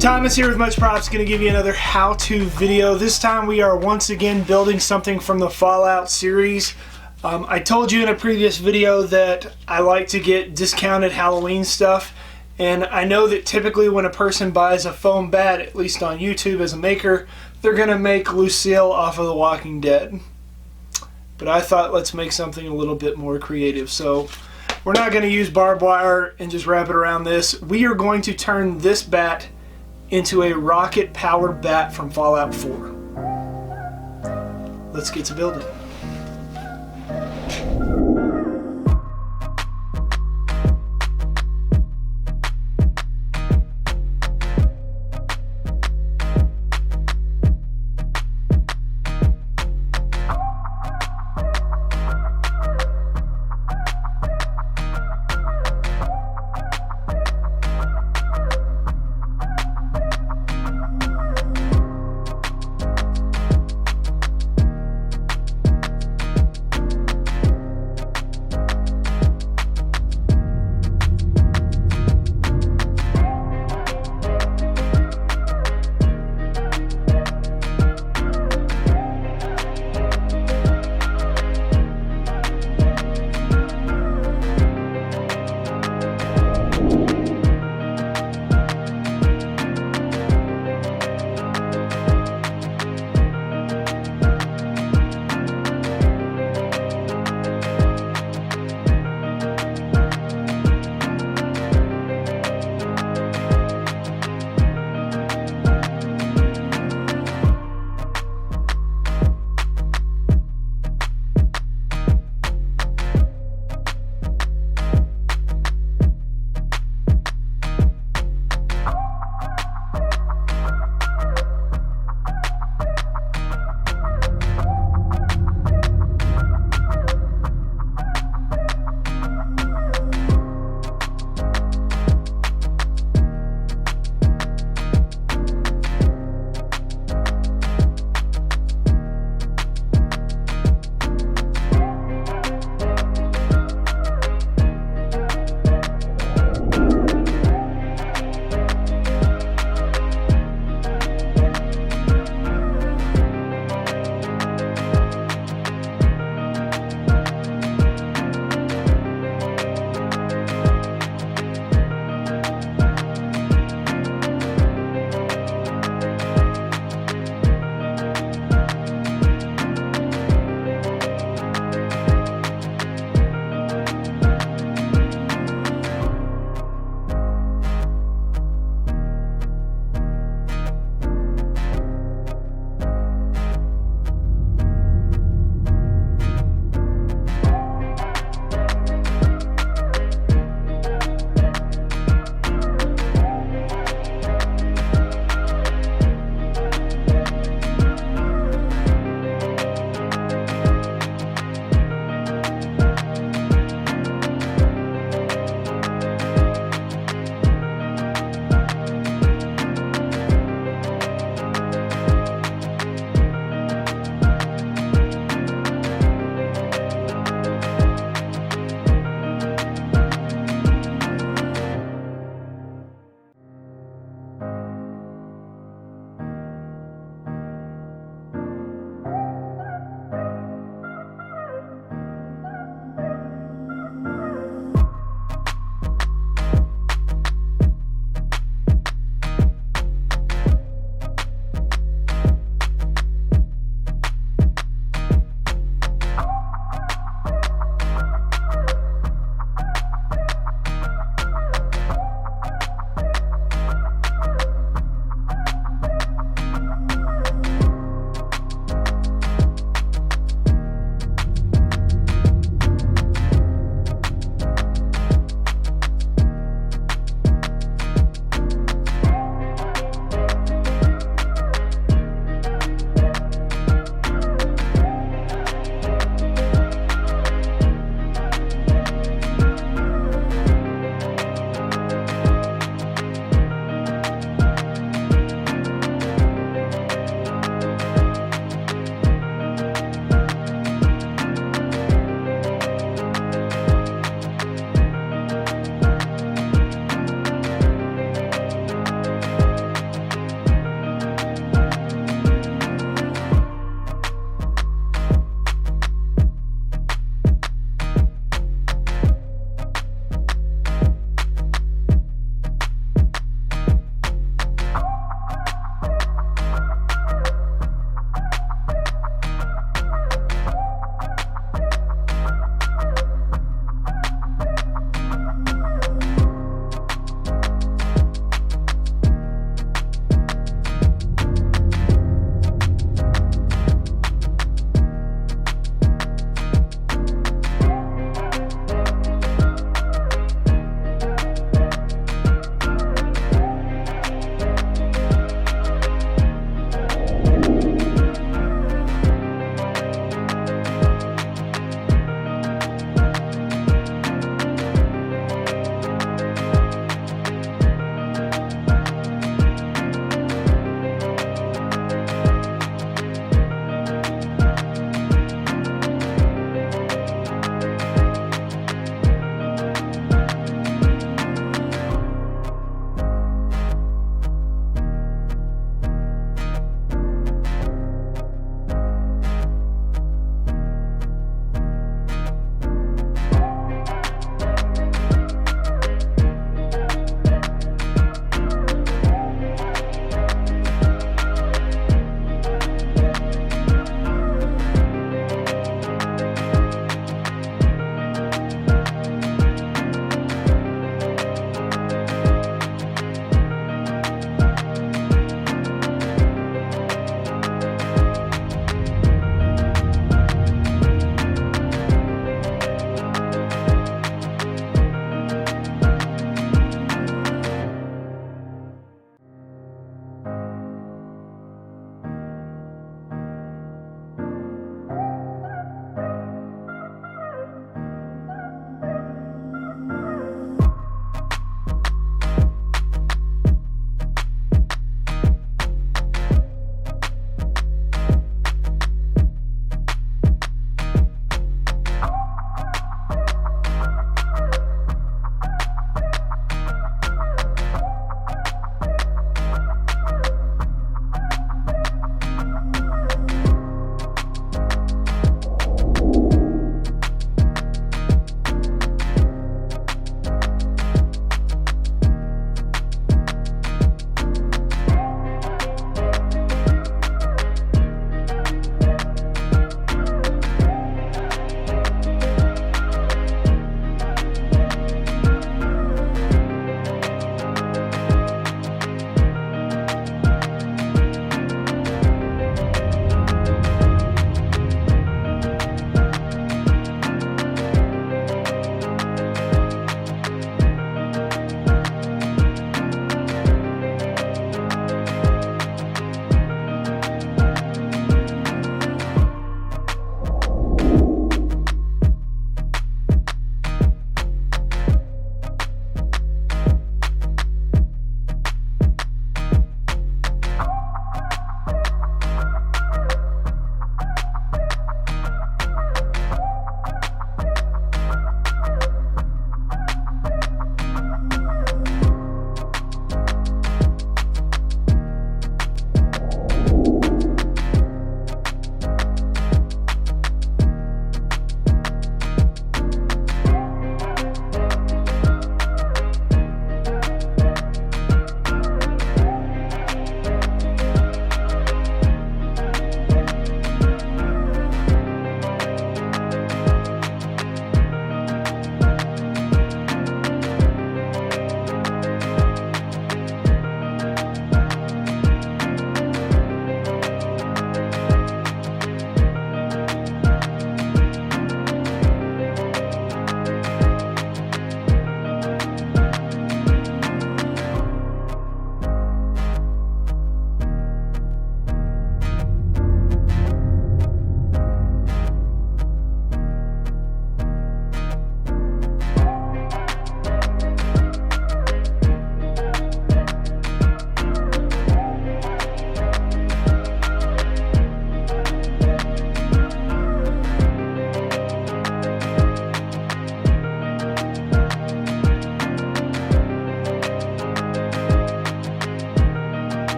Thomas here with Much Props, going to give you another how-to video. This time we are once again building something from the Fallout series. I told you in a previous video that I like to get discounted Halloween stuff, and I know that typically when a person buys a foam bat, at least on YouTube as a maker, they're going to make Lucille off of The Walking Dead. But I thought let's make something a little bit more creative. So we're not going to use barbed wire and just wrap it around this. We are going to turn this bat into a rocket-powered bat from Fallout 4. Let's get to building.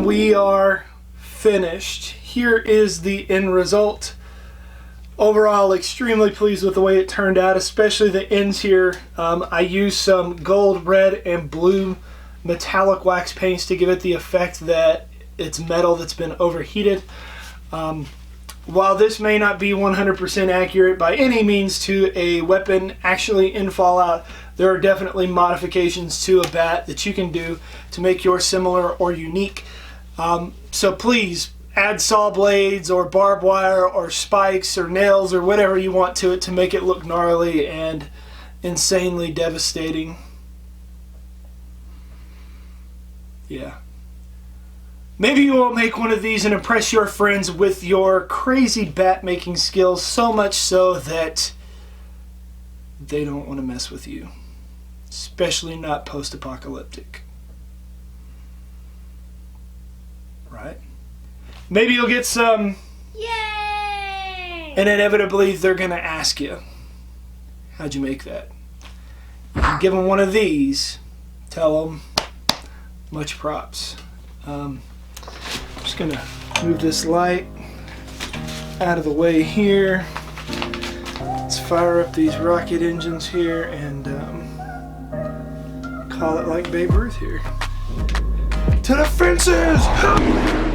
and we are finished. Here is the end result. Overall, extremely pleased with the way it turned out, especially the ends here. I used some gold, red, and blue metallic wax paints to give it the effect that it's metal that's been overheated. While this may not be 100% accurate by any means to a weapon actually in Fallout, there are definitely modifications to a bat that you can do to make yours similar or unique. So please add saw blades or barbed wire or spikes or nails or whatever you want to it to make it look gnarly and insanely devastating. Yeah. Maybe you will make one of these and impress your friends with your crazy bat making skills, so much so that they don't want to mess with you. Especially not post-apocalyptic. Right? Maybe you'll get some. Yay! And inevitably they're going to ask you, how'd you make that? You can give them one of these. Tell them, much props. I'm just going to move this light out of the way here. Let's fire up these rocket engines here and call it like Babe Ruth here. To the fences!